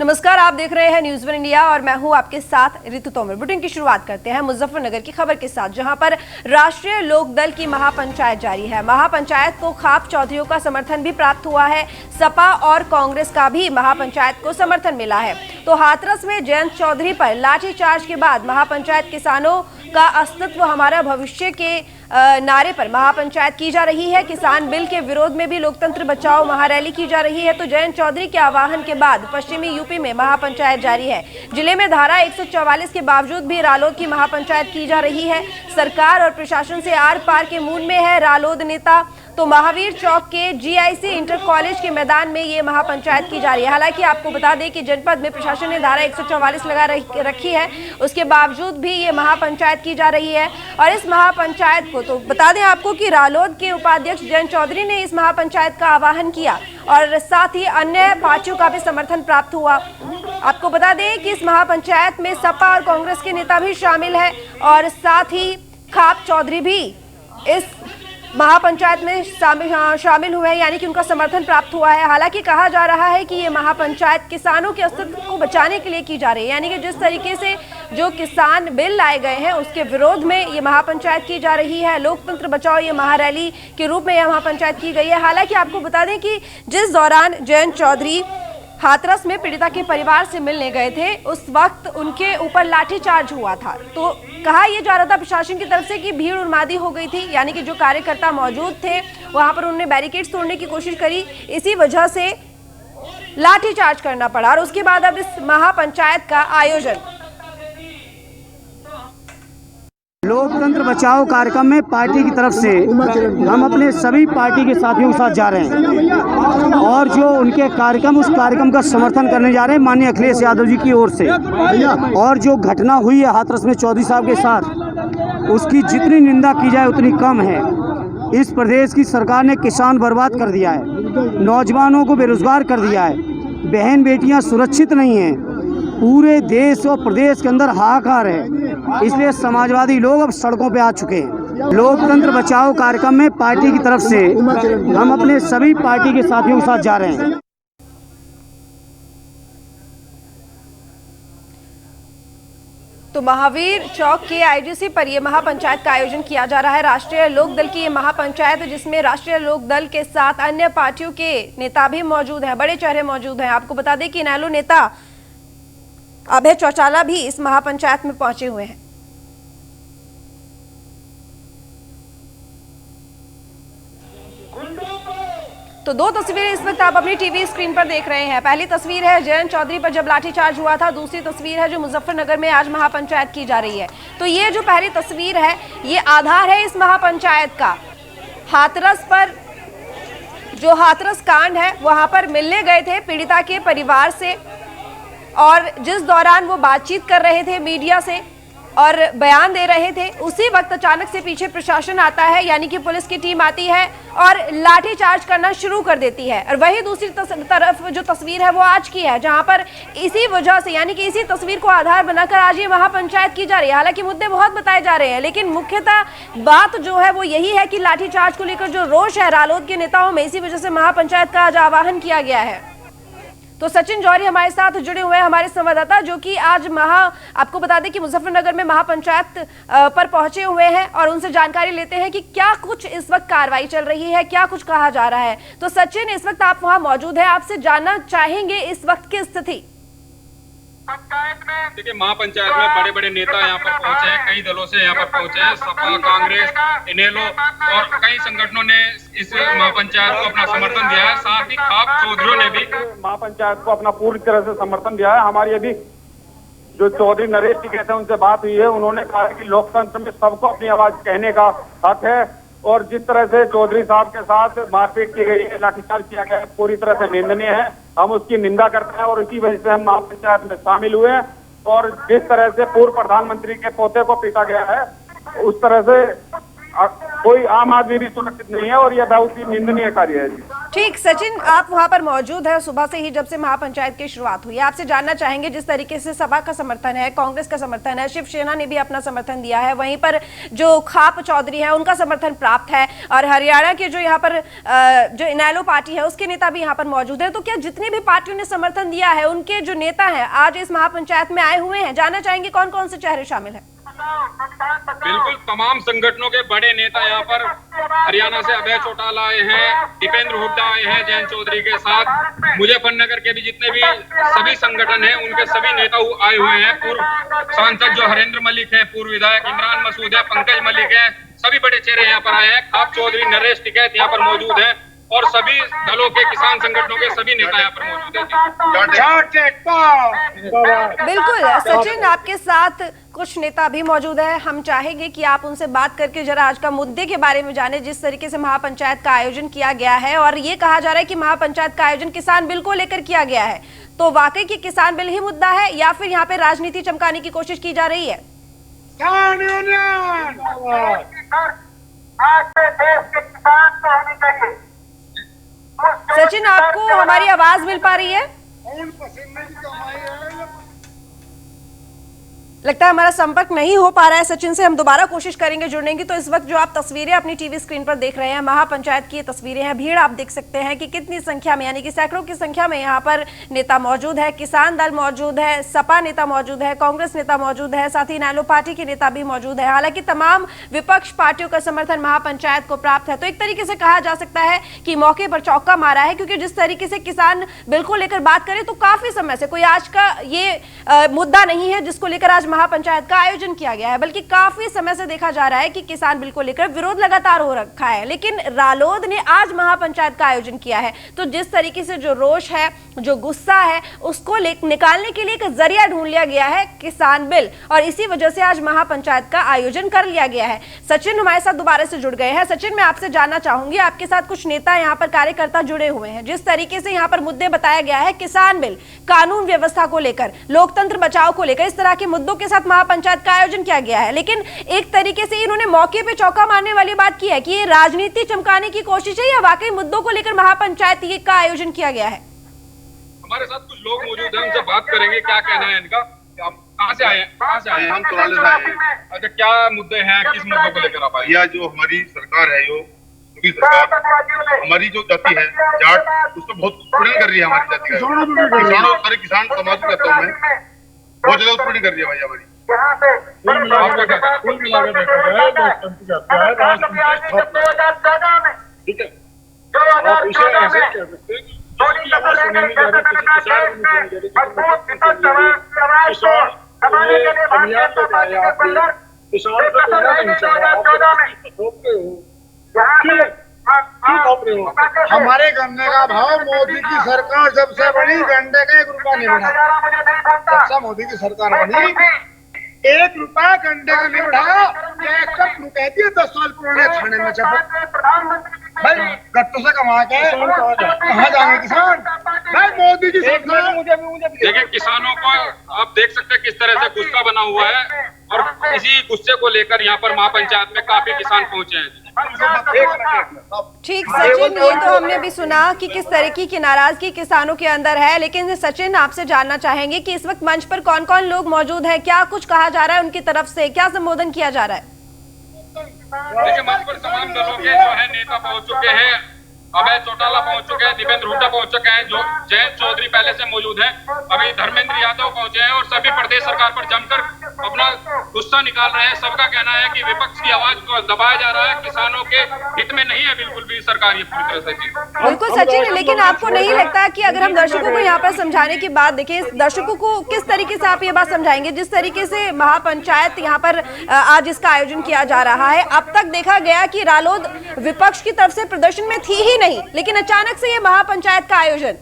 नमस्कार, आप देख रहे हैं न्यूज़ वन इंडिया और मैं हूं आपके साथ ऋतु तोमर। बुलेटिन की शुरुआत करते हैं मुजफ्फरनगर की खबर के साथ, जहां पर राष्ट्रीय लोकदल की महापंचायत जारी है। महापंचायत को खाप चौधरियों का समर्थन भी प्राप्त हुआ है। सपा और कांग्रेस का भी महापंचायत को समर्थन मिला है। तो हाथरस में जयंत चौधरी पर लाठीचार्ज के बाद महापंचायत किसानों का अस्तित्व हमारा भविष्य के नारे पर महापंचायत की जा रही है। किसान बिल के विरोध में भी लोकतंत्र बचाओ महारैली की जा रही है। तो जयंत चौधरी के आह्वान के बाद पश्चिमी यूपी में महापंचायत जारी है। जिले में धारा 144 के बावजूद भी रालोद की महापंचायत की जा रही है। सरकार और प्रशासन से आर पार के मूड में है रालोद नेता। तो महावीर चौक के जीआईसी इंटर कॉलेज के मैदान में ये महापंचायत की जा रही है। हालांकि आपको बता दें कि जनपद में प्रशासन ने धारा 144 लगा रखी है, उसके बावजूद भी ये महापंचायत की जा रही है। और इस महापंचायत को तो बता दें आपको कि रालोद के उपाध्यक्ष जयंत चौधरी ने इस महापंचायत का आह्वान किया और साथ ही अन्य पार्टियों का भी समर्थन प्राप्त हुआ। आपको बता दें कि इस महापंचायत में सपा और कांग्रेस के नेता भी शामिल है और साथ ही खाप चौधरी भी इस महापंचायत में शामिल हुए हैं, यानी कि उनका समर्थन प्राप्त हुआ है। हालांकि कहा जा रहा है कि ये महापंचायत किसानों के अस्तित्व को बचाने के लिए की जा रही है, यानी कि जिस तरीके से जो किसान बिल लाए गए हैं उसके विरोध में ये महापंचायत की जा रही है। लोकतंत्र बचाओ ये महारैली के रूप में यह महापंचायत की गई है। हालांकि आपको बता दें कि जिस दौरान जयंत चौधरी हाथरस में पीड़िता के परिवार से मिलने गए थे, उस वक्त उनके ऊपर लाठीचार्ज हुआ था। तो कहा यह जा रहा था प्रशासन की तरफ से कि भीड़ उन्मादी हो गई थी, यानी कि जो कार्यकर्ता मौजूद थे वहां पर उन्होंने बैरिकेड्स तोड़ने की कोशिश करी, इसी वजह से लाठीचार्ज करना पड़ा। और उसके बाद अब इस महापंचायत का आयोजन लोकतंत्र बचाओ कार्यक्रम में पार्टी की तरफ से हम अपने सभी पार्टी के साथियों के साथ जा रहे हैं और जो उनके कार्यक्रम उस कार्यक्रम का समर्थन करने जा रहे हैं माननीय अखिलेश यादव जी की ओर से। और जो घटना हुई है हाथरस में चौधरी साहब के साथ, उसकी जितनी निंदा की जाए उतनी कम है। इस प्रदेश की सरकार ने किसान बर्बाद कर दिया है, नौजवानों को बेरोजगार कर दिया है, बहन बेटियां सुरक्षित नहीं हैं, पूरे देश और प्रदेश के अंदर हाहाकार है। इसलिए समाजवादी लोग अब सड़कों पे आ चुके हैं। लोकतंत्र बचाओ कार्यक्रम में पार्टी की तरफ से हम अपने सभी पार्टी के साथियों के साथ जा रहे हैं। तो महावीर चौक के आईजीसी पर यह महापंचायत का आयोजन किया जा रहा है। राष्ट्रीय लोकदल की ये महापंचायत है, जिसमें राष्ट्रीय लोकदल के साथ अन्य पार्टियों के नेता भी मौजूद हैं, बड़े चेहरे मौजूद हैं। आपको बता दें कि इनेलो नेता अभय चौटाला भी इस महापंचायत में पहुंचे हुए हैं। तो दो तस्वीरें इस वक्त आप अपनी टीवी स्क्रीन पर देख रहे हैं। पहली तस्वीर है जयंत चौधरी पर जब लाठीचार्ज हुआ था, दूसरी तस्वीर है जो मुजफ्फरनगर में आज महापंचायत की जा रही है। तो ये जो पहली तस्वीर है ये आधार है इस महापंचायत का। हाथरस पर जो हाथरस कांड है वहां पर मिलने गए थे पीड़िता के परिवार से और जिस दौरान वो बातचीत कर रहे थे मीडिया से और बयान दे रहे थे, उसी वक्त अचानक से पीछे प्रशासन आता है, यानी कि पुलिस की टीम आती है और लाठीचार्ज करना शुरू कर देती है। और वही दूसरी तरफ जो तस्वीर है वो आज की है, जहां पर इसी वजह से यानी कि इसी तस्वीर को आधार बनाकर आज ये महापंचायत की जा रही है। हालांकि मुद्दे बहुत बताए जा रहे हैं, लेकिन मुख्यतः बात जो है वो यही है कि लाठीचार्ज को लेकर जो रोष है रालोद के नेताओं में, इसी वजह से महापंचायत का आज आह्वान किया गया है। तो सचिन जौहरी हमारे साथ जुड़े हुए हैं, हमारे संवाददाता, जो कि आज आपको बता दें कि मुजफ्फरनगर में महापंचायत पर पहुंचे हुए हैं और उनसे जानकारी लेते हैं कि क्या कुछ इस वक्त कार्रवाई चल रही है, क्या कुछ कहा जा रहा है। तो सचिन, इस वक्त आप वहां मौजूद हैं, आपसे जानना चाहेंगे इस वक्त की स्थिति। देखिए, महापंचायत में बड़े बड़े नेता यहाँ पर पहुंचे हैं, कई दलों से यहाँ पर पहुंचे हैं। सपा, कांग्रेस, इनेलो और कई संगठनों ने इस महापंचायत को अपना समर्थन दिया है। साथ ही खाप चौधरियों ने भी महापंचायत को अपना पूरी तरह से समर्थन दिया है। हमारी अभी जो चौधरी नरेश जी कहते हैं उनसे बात हुई है, उन्होंने कहा कि लोकतंत्र में सबको अपनी आवाज कहने का हक है और जिस तरह से चौधरी साहब के साथ मारपीट की गई है, लाठीचार्ज किया गया है, पूरी तरह से निंदनीय है। हम उसकी निंदा करते हैं और इसी वजह से हम महापंचायत में शामिल हुए हैं। और जिस तरह से पूर्व प्रधानमंत्री के पोते को पीटा गया है, उस तरह से कोई आम आदमी भी सुरक्षित नहीं है और यह बहुत ही निंदनीय कार्य है जी। ठीक सचिन, आप वहां पर मौजूद है सुबह से ही जब से महापंचायत की शुरुआत हुई है। आपसे जानना चाहेंगे जिस तरीके से सपा का समर्थन है, कांग्रेस का समर्थन है, शिवसेना ने भी अपना समर्थन दिया है, वहीं पर जो खाप चौधरी है उनका समर्थन प्राप्त है और हरियाणा के जो यहाँ पर जो इनेलो पार्टी है उसके नेता भी यहाँ पर मौजूद है। तो क्या जितनी भी पार्टियों ने समर्थन दिया है उनके जो नेता है आज इस महापंचायत में आए हुए हैं? जानना चाहेंगे कौन कौन से चेहरे शामिल है? बिल्कुल, तमाम संगठनों के बड़े नेता यहाँ पर हरियाणा से अभय चौटाला आए हैं, दीपेंद्र हुड्डा आए हैं जयंत चौधरी के साथ, मुजफ्फरनगर के भी जितने भी सभी संगठन हैं उनके सभी नेता आए हुए हैं। पूर्व सांसद जो हरेंद्र मलिक है, पूर्व विधायक इमरान मसूद है, पंकज मलिक है, सभी बड़े चेहरे यहाँ पर आए हैं। खाप चौधरी, नरेश टिकैत यहाँ पर मौजूद है और सभी दलों के किसान संगठनों के सभी नेता यहाँ पर मौजूद हैं। बिल्कुल सचिन, आपके साथ कुछ नेता भी मौजूद है। हम चाहेंगे कि आप उनसे बात करके जरा आज का मुद्दे के बारे में जाने, जिस तरीके से महापंचायत का आयोजन किया गया है और ये कहा जा रहा है कि महापंचायत का आयोजन किसान बिल को लेकर किया गया है। तो वाकई की किसान बिल ही मुद्दा है या फिर यहाँ पे राजनीति चमकाने की कोशिश की जा रही है? सचिन, आपको हमारी आवाज मिल पा रही है? लगता है हमारा संपर्क नहीं हो पा रहा है सचिन से। हम दोबारा कोशिश करेंगे जुड़ने की। तो इस वक्त जो आप तस्वीरें अपनी टीवी स्क्रीन पर देख रहे हैं, महापंचायत की ये तस्वीरें हैं। भीड़ आप देख सकते हैं कि कितनी संख्या में, यानी कि सैकड़ों की संख्या में यहाँ पर नेता मौजूद है। किसान दल मौजूद है, सपा नेता मौजूद है, कांग्रेस नेता मौजूद है, साथ ही इनेलो पार्टी के नेता भी मौजूद है। हालांकि तमाम विपक्ष पार्टियों का समर्थन महापंचायत को प्राप्त है। तो एक तरीके से कहा जा सकता है कि मौके पर चौका मारा है, क्योंकि जिस तरीके से किसान बिल को लेकर बात करें तो काफी समय से, कोई आज का ये मुद्दा नहीं है जिसको लेकर आज महापंचायत का आयोजन किया गया है, बल्कि काफी समय से देखा जा रहा है कि किसान बिल को लेकर विरोध लगातार हो रखा है। लेकिन रालोद ने आज महापंचायत का आयोजन किया है, तो जिस तरीके से जो रोष है, जो गुस्सा है, उसको निकालने के लिए एक जरिया ढूंढ लिया गया है किसान बिल, और इसी वजह से आज महापंचायत का आयोजन कर लिया गया है। सचिन हमारे साथ दोबारा से जुड़ गए हैं। सचिन, मैं आपसे जानना चाहूंगी, आपके साथ कुछ नेता यहाँ पर कार्यकर्ता जुड़े हुए हैं, जिस तरीके से यहाँ पर मुद्दे बताया गया है, किसान बिल, कानून व्यवस्था को लेकर, लोकतंत्र बचाओ को लेकर, इस तरह के मुद्दों के साथ महापंचायत का आयोजन किया गया है। लेकिन एक तरीके से इन्होंने मौके पे चौका मारने वाली बात की है कि ये राजनीति चमकाने की कोशिश है या वाकई मुद्दों को लेकर महापंचायत का आयोजन किया गया है? हमारे साथ कुछ लोग मौजूद हैं, उनसे बात करेंगे क्या कहना है इनका। कहाँ से आए हैं? कहाँ से आए हैं? हम तोलाले से आए हैं। अच्छा, क्या मुद्दे हैं, किस मुद्दों को लेकर आप आए? यह जो हमारी सरकार है, जो योगी सरकार, हमारी जो जाति है जाट, उसको बहुत उत्पीड़न कर रही है हमारी जाति का। किसानों, सारे किसान समाज को कहता हूँ मैं, बहुत ज्यादा उत्पीड़न कर रही है भाई हमारी। ठीक है, आप इसे ऐसे कह सकते हैं हमारे गन्ने का भाव मोदी की सरकार जब से बनी गन्ने का 1 रुपया नहीं बढ़ा। जब से मोदी की सरकार बनी 1 रुपया गन्ने का नहीं बढ़ाया। कहती है 10 साल पुराने थाने में चपत भाई, गट्टों से कमा के कहाँ जाएंगे किसान? भाई मोदी की सरकार। देखिए, किसानों को आप देख सकते हैं किस तरह से गुस्सा बना हुआ है, और इसी गुस्से को लेकर यहाँ पर महापंचायत में काफी किसान पहुंचे हैं। ठीक सचिन, ये तो हमने भी सुना कि किस तरीके की नाराजगी किसानों के अंदर है। लेकिन सचिन, आपसे जानना चाहेंगे कि इस वक्त मंच पर कौन कौन लोग मौजूद है, क्या कुछ कहा जा रहा है उनकी तरफ से, क्या संबोधन किया जा रहा है? देखिए, मंच पर तमाम दलों के जो है नेता पहुंच चुके हैं। अभय चौटाला पहुंच चुके हैं, दीपेंद्र हुड्डा पहुंच चुके हैं, जो जयंत चौधरी पहले से मौजूद है, अभी धर्मेंद्र यादव पहुंचे हैं, और सभी प्रदेश सरकार पर जमकर अपना गुस्सा निकाल रहे हैं। सबका कहना है कि विपक्ष की आवाज को दबाया जा रहा है, किसानों के हित में नहीं है बिल्कुल भी सरकार ये पूरी तरह से। बिल्कुल सचिन, लेकिन आपको नहीं लगता कि अगर हम दर्शकों को यहाँ पर समझाने की बात देखें, दर्शकों को किस तरीके से आप ये बात समझाएंगे, जिस तरीके से महापंचायत यहाँ पर आज इसका आयोजन किया जा रहा है? अब तक देखा गया कि रालोद विपक्ष की तरफ से प्रदर्शन में थी ही नहीं, लेकिन अचानक से ये महापंचायत का आयोजन।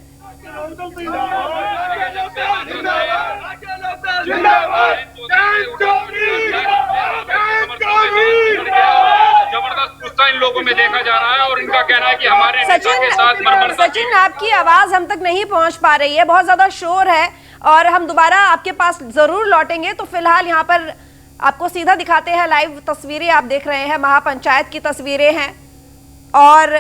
जबरदस्त गुस्सा इन लोगों में देखा जा रहा है, और इनका कहना है कि हमारे नेता के साथ सचिन, आपकी आवाज हम तक नहीं पहुंच पा रही है, बहुत ज्यादा शोर है, और हम दोबारा आपके पास जरूर लौटेंगे। तो फिलहाल यहाँ पर आपको सीधा दिखाते हैं, लाइव तस्वीरें आप देख रहे हैं, महापंचायत की तस्वीरें हैं और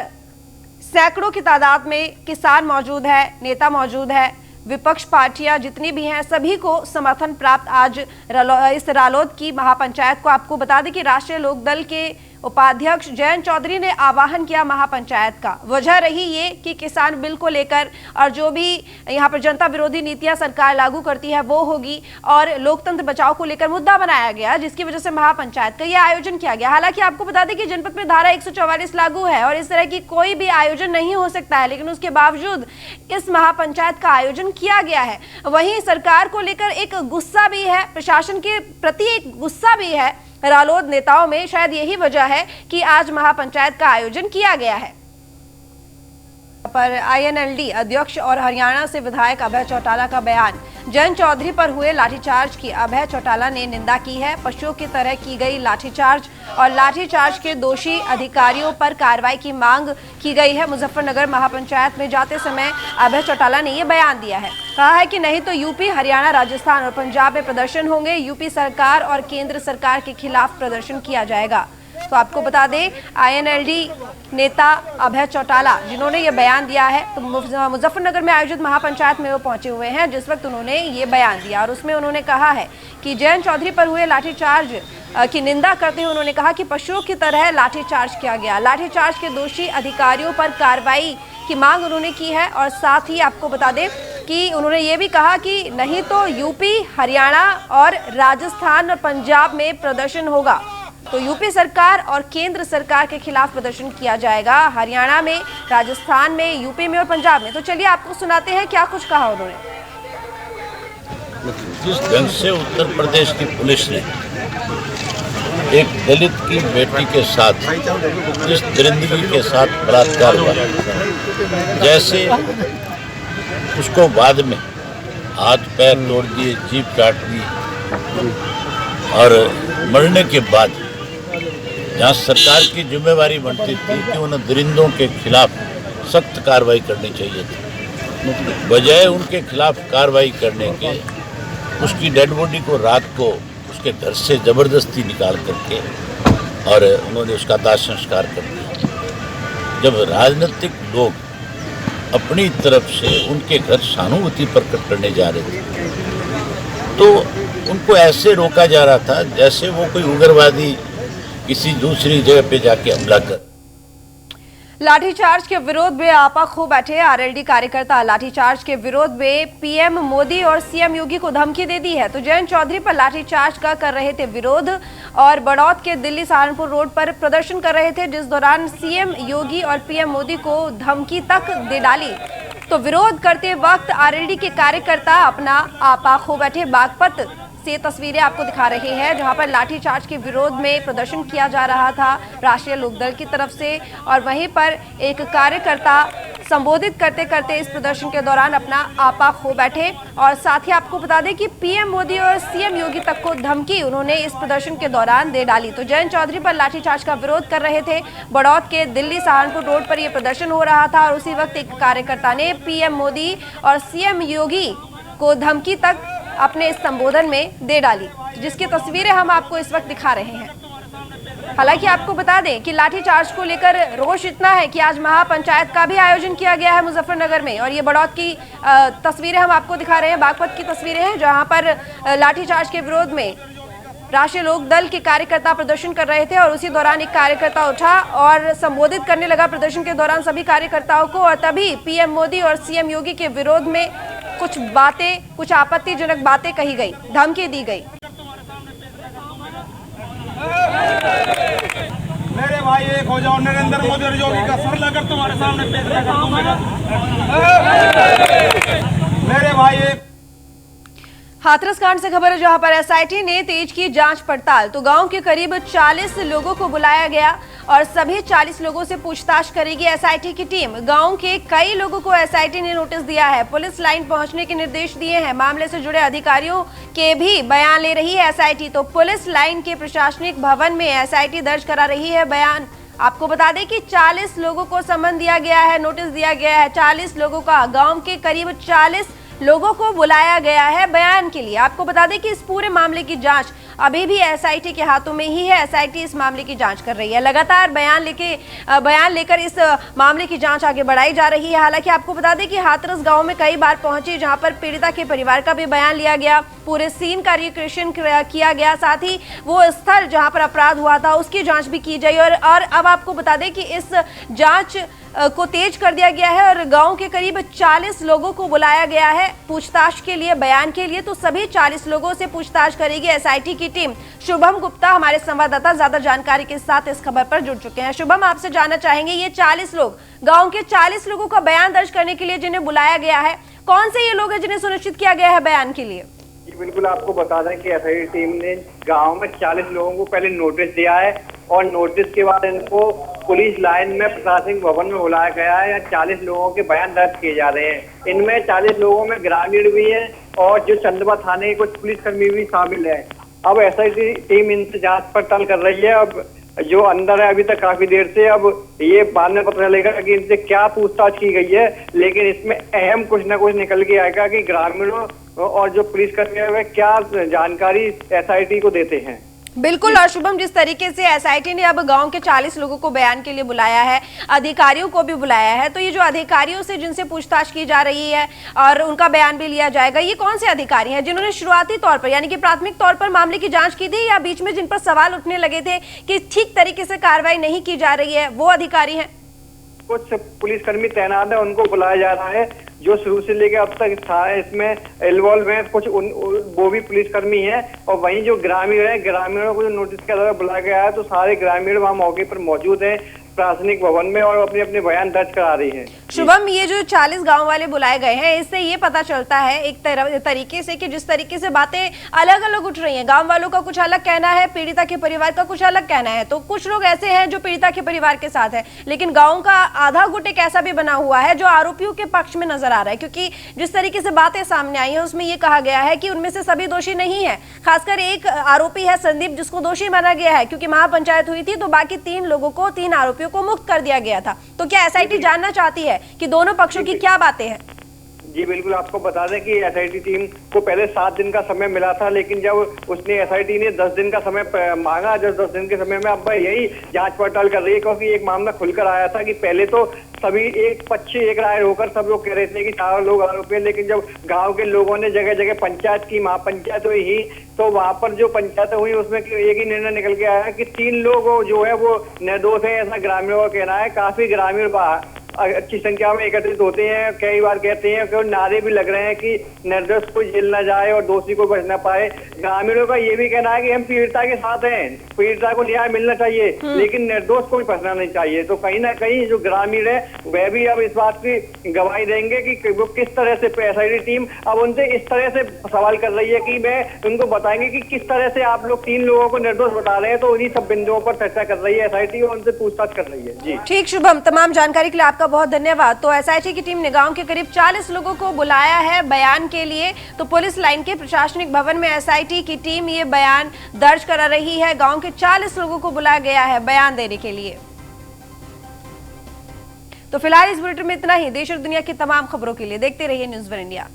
सैकड़ों की तादाद में किसान मौजूद है, नेता मौजूद है, विपक्ष पार्टियां जितनी भी हैं सभी को समर्थन प्राप्त आज इस रालोद की महापंचायत को। आपको बता दें कि राष्ट्रीय लोकदल के उपाध्यक्ष जयंत चौधरी ने आह्वान किया महापंचायत का। वजह रही ये कि किसान बिल को लेकर और जो भी यहाँ पर जनता विरोधी नीतियां सरकार लागू करती है वो होगी और लोकतंत्र बचाओ को लेकर मुद्दा बनाया गया, जिसकी वजह से महापंचायत का ये आयोजन किया गया। हालांकि आपको बता दें कि जनपद में धारा 144 लागू है और इस तरह की कोई भी आयोजन नहीं हो सकता है, लेकिन उसके बावजूद इस महापंचायत का आयोजन किया गया है। वहीं सरकार को लेकर एक गुस्सा भी है, प्रशासन के प्रति एक गुस्सा भी है रालोद नेताओं में। शायद यही वजह है कि आज महापंचायत का आयोजन किया गया है। पर आईएनएलडी अध्यक्ष और हरियाणा से विधायक अभय चौटाला का बयान। जयंत चौधरी पर हुए लाठीचार्ज की अभय चौटाला ने निंदा की है। पशुओं की तरह की गई लाठीचार्ज और लाठीचार्ज के दोषी अधिकारियों पर कार्रवाई की मांग की गई है। मुजफ्फरनगर महापंचायत में जाते समय अभय चौटाला ने ये बयान दिया है, कहा है कि नहीं तो यूपी, हरियाणा, राजस्थान और पंजाब में प्रदर्शन होंगे। यूपी सरकार और केंद्र सरकार के खिलाफ प्रदर्शन किया जाएगा। तो आपको बता दें, आईएनएलडी नेता अभय चौटाला जिन्होंने ये बयान दिया है, तो मुजफ्फरनगर में आयोजित महापंचायत में वो पहुंचे हुए हैं जिस वक्त उन्होंने ये बयान दिया और उसमें उन्होंने कहा है कि जयंत चौधरी पर हुए लाठीचार्ज की निंदा करते हुए उन्होंने कहा कि पशुओं की तरह लाठीचार्ज किया गया। लाठीचार्ज के दोषी अधिकारियों पर कार्रवाई की मांग उन्होंने की है और साथ ही आपको बता दें कि उन्होंने ये भी कहा कि नहीं तो यूपी, हरियाणा और राजस्थान और पंजाब में प्रदर्शन होगा। तो यूपी सरकार और केंद्र सरकार के खिलाफ प्रदर्शन किया जाएगा, हरियाणा में, राजस्थान में, यूपी में और पंजाब में। तो चलिए आपको सुनाते हैं क्या कुछ कहा उन्होंने। जिस ढंग से उत्तर प्रदेश की पुलिस ने एक दलित की बेटी के साथ जिस दरिंदगी के साथ बलात्कार हुआ, जैसे उसको बाद में हाथ पैर तोड़ दिए, जीभ काट दी और मरने के बाद जहाँ सरकार की जिम्मेवारी बनती थी कि उन दरिंदों के खिलाफ सख्त कार्रवाई करनी चाहिए थी, बजाय उनके खिलाफ कार्रवाई करने के उसकी डेड बॉडी को रात को उसके घर से ज़बरदस्ती निकाल करके और उन्होंने उसका दाह संस्कार कर दिया। जब राजनीतिक लोग अपनी तरफ से उनके घर सहानुभूति प्रकट करने जा रहे थे तो उनको ऐसे रोका जा रहा था जैसे वो कोई उग्रवादी किसी दूसरी जगह पे जाके हमला कर। लाठीचार्ज के विरोध में आपा खो बैठे आरएलडी कार्यकर्ता। लाठीचार्ज के विरोध में पीएम मोदी और सीएम योगी को धमकी दे दी है। तो जयंत चौधरी पर लाठीचार्ज का कर रहे थे विरोध और बड़ौद के दिल्ली सहारनपुर रोड पर प्रदर्शन कर रहे थे, जिस दौरान सीएम योगी और पीएम मोदी को धमकी तक दे डाली। तो विरोध करते वक्त आरएलडी के कार्यकर्ता अपना आपा खो बैठे। बागपत से तस्वीरें आपको दिखा रहे हैं जहां पर लाठीचार्ज के विरोध में प्रदर्शन किया जा रहा था राष्ट्रीय लोकदल की तरफ से और वहीं पर एक कार्यकर्ता संबोधित करते करते इस प्रदर्शन के दौरान अपना आपा खो बैठे। और साथ ही आपको बता दें कि पीएम मोदी और सीएम योगी तक को धमकी उन्होंने इस प्रदर्शन के दौरान दे डाली। तो जयंत चौधरी पर लाठीचार्ज का विरोध कर रहे थे। बड़ौद के दिल्ली सहारनपुर रोड पर यह प्रदर्शन हो रहा था और उसी वक्त एक कार्यकर्ता ने पीएम मोदी और सीएम योगी को धमकी तक अपने इस संबोधन में दे डाली, जिसकी तस्वीरें हम आपको इस वक्त दिखा रहे हैं। हालांकि आपको बता दें कि लाठीचार्ज को लेकर रोष इतना है कि आज महापंचायत का भी आयोजन किया गया है मुजफ्फरनगर में और ये बड़ौद की तस्वीरें हम आपको दिखा रहे हैं, बागपत की तस्वीरें हैं जहां पर लाठीचार्ज के विरोध में राष्ट्रीय लोकदल के कार्यकर्ता प्रदर्शन कर रहे थे और उसी दौरान एक कार्यकर्ता उठा और संबोधित करने लगा प्रदर्शन के दौरान सभी कार्यकर्ताओं को और तभी पीएम मोदी और सीएम योगी के विरोध में कुछ बातें, कुछ आपत्तिजनक बातें कही गई, धमकी दी गई। मेरे भाई एक हो जाओ, नरेंद्र मोदी और योगी का सर लेकर तुम्हारे सामने पेश कर दूंगा। मेरे भाई एक हाथरस कांड से खबर है जहां पर एसआईटी ने तेज की जांच पड़ताल। तो गांव के करीब 40 लोगों को बुलाया गया और सभी 40 लोगों से पूछताछ करेगी एसआईटी की टीम। गांव के कई लोगों को एसआईटी ने नोटिस दिया है, पुलिस लाइन पहुंचने के निर्देश दिए हैं। मामले से जुड़े अधिकारियों के भी बयान ले रही है एसआईटी। तो पुलिस लाइन के प्रशासनिक भवन में एसआईटी दर्ज करा रही है बयान। आपको बता दें कि 40 लोगों को समन दिया गया है, नोटिस दिया गया है। 40 लोगों का, गाँव के करीब 40 लोगों को बुलाया गया है बयान के लिए। आपको बता दें कि इस पूरे मामले की जांच अभी भी एसआईटी के हाथों में ही है। एसआईटी इस मामले की जांच कर रही है, लगातार बयान लेकर इस मामले की जांच आगे बढ़ाई जा रही है। हालांकि आपको बता दें कि हाथरस गांव में कई बार पहुंची, जहां पर पीड़िता के परिवार का भी बयान लिया गया, पूरे सीन का रिक्रिएशन किया गया, साथ ही वो स्थल जहां पर अपराध हुआ था उसकी जांच भी की जाए। और अब आपको बता दें कि इस जांच को तेज कर दिया गया है और गांव के करीब 40 लोगों को बुलाया गया है पूछताछ के लिए, बयान के लिए। तो सभी 40 लोगों से पूछताछ करेगी एसआईटी की टीम। शुभम गुप्ता हमारे संवाददाता ज्यादा जानकारी के साथ इस खबर पर जुड़ चुके हैं। शुभम, आपसे जानना चाहेंगे, ये 40 लोग, गांव के 40 लोगों का बयान दर्ज करने के लिए जिन्हें बुलाया गया है, कौन से ये लोग हैं जिन्हें सुनिश्चित किया गया है बयान के लिए? जी बिल्कुल, आपको बता दें कि एसआईटी टीम ने गांव में 40 लोगों को पहले नोटिस दिया है और नोटिस के बाद इनको पुलिस लाइन में प्रशासनिक भवन में बुलाया गया है। 40 लोगों के बयान दर्ज किए जा रहे हैं। इनमें 40 लोगों में ग्रामीण भी है और जो चंदवा थाने के कुछ पुलिसकर्मी भी शामिल है। अब एसआईटी टीम इनसे जांच पड़ताल कर रही है। अब जो अंदर है अभी तक काफी देर से, अब ये बाद में पता चलेगा कि इनसे क्या पूछताछ की गई है, लेकिन इसमें अहम कुछ ना कुछ निकल के आएगा कि ग्रामीणों और जो पुलिसकर्मी है वे क्या जानकारी एसआईटी को देते हैं। बिल्कुल। और शुभम, जिस तरीके से एसआईटी ने अब गांव के 40 लोगों को बयान के लिए बुलाया है, अधिकारियों को भी बुलाया है, तो ये जो अधिकारियों से जिनसे पूछताछ की जा रही है और उनका बयान भी लिया जाएगा, ये कौन से अधिकारी हैं जिन्होंने शुरुआती तौर पर यानी कि प्राथमिक तौर पर मामले की जांच की थी, या बीच में जिन पर सवाल उठने लगे थे कि ठीक तरीके से कार्रवाई नहीं की जा रही है, वो अधिकारी हैं? कुछ पुलिसकर्मी तैनात है, उनको बुलाया जा रहा है जो शुरू से लेकर अब तक था इसमें इन्वॉल्व है। कुछ वो भी पुलिसकर्मी हैं और वहीं जो ग्रामीण है, ग्रामीणों को जो नोटिस के द्वारा बुलाया गया है, तो सारे ग्रामीण वहाँ मौके पर मौजूद हैं प्रशासनिक भवन में और अपने अपने बयान दर्ज करा रही है। शुभम, ये जो 40 गांव वाले बुलाए गए हैं, इससे ये पता चलता है एक तरीके से कि जिस तरीके से बातें अलग अलग उठ रही हैं, गांव वालों का कुछ अलग कहना है, पीड़िता के परिवार का कुछ अलग कहना है। तो कुछ लोग ऐसे हैं जो पीड़िता के परिवार के साथ है, लेकिन गांव का आधा गुट एक ऐसा भी बना हुआ है जो आरोपियों के पक्ष में नजर आ रहा है, क्योंकि जिस तरीके से बातें सामने आई है उसमें ये कहा गया है कि उनमें से सभी दोषी नहीं है। खासकर एक आरोपी है संदीप, जिसको दोषी माना गया है क्योंकि महापंचायत हुई थी, तो बाकी 3 लोगों को, 3 आरोपियों को मुक्त कर दिया गया था। तो क्या एसआईटी जानना चाहती है कि दोनों पक्षों की क्या बातें हैं? जी बिल्कुल, आपको बता दें कि एसआईटी टीम को पहले 7 दिन का समय मिला था, लेकिन जब उसने एसआईटी ने 10 दिन का समय मांगा, जब 10 दिन के समय में अब यही जांच पड़ताल कर रही है, क्योंकि एक मामला खुलकर आया था कि पहले तो सभी एक पक्ष एक राय होकर सब लोग कह रहे थे कि 4 लोग आरोपी हैं, लेकिन जब गांव के लोगों ने जगह जगह पंचायत की, महापंचायत हुई, तो वहां पर जो पंचायत हुई उसमें एक ही निर्णय निकल के आया कि 3 लोग जो है वो निर्दोष है, ऐसा ग्रामीणों का कहना है। काफी ग्रामीण अच्छी संख्या में एकत्रित होते हैं, कई बार कहते हैं कि नारे भी लग रहे हैं कि निर्दोष को जेल ना जाए और दोषी को बच ना पाए। ग्रामीणों का ये भी कहना है कि हम पीड़िता के साथ हैं, पीड़िता को न्याय मिलना चाहिए, लेकिन निर्दोष को भी फंसना नहीं चाहिए। तो कहीं ना कहीं जो ग्रामीण है वह भी अब इस बात की गवाही देंगे कि वो किस तरह से एसआईटी टीम अब उनसे इस तरह से सवाल कर रही है कि मैं उनको बताएंगे कि किस तरह से आप लोग 3 लोगों को निर्दोष बता रहे हैं। तो उन्हीं सब बिंदुओं पर चर्चा कर रही है एसआईटी और उनसे पूछताछ कर रही है। जी ठीक शुभम, तमाम जानकारी के लिए आपका बहुत धन्यवाद। तो एसआईटी की टीम ने गांव के करीब 40 लोगों को बुलाया है बयान के लिए। तो पुलिस लाइन के प्रशासनिक भवन में एसआईटी की टीम ये बयान दर्ज करा रही है। गांव के 40 लोगों को बुलाया गया है बयान देने के लिए। तो फिलहाल इस बुलेटिन में इतना ही। देश और दुनिया की तमाम खबरों के लिए देखते रहिए न्यूज़ वन इंडिया।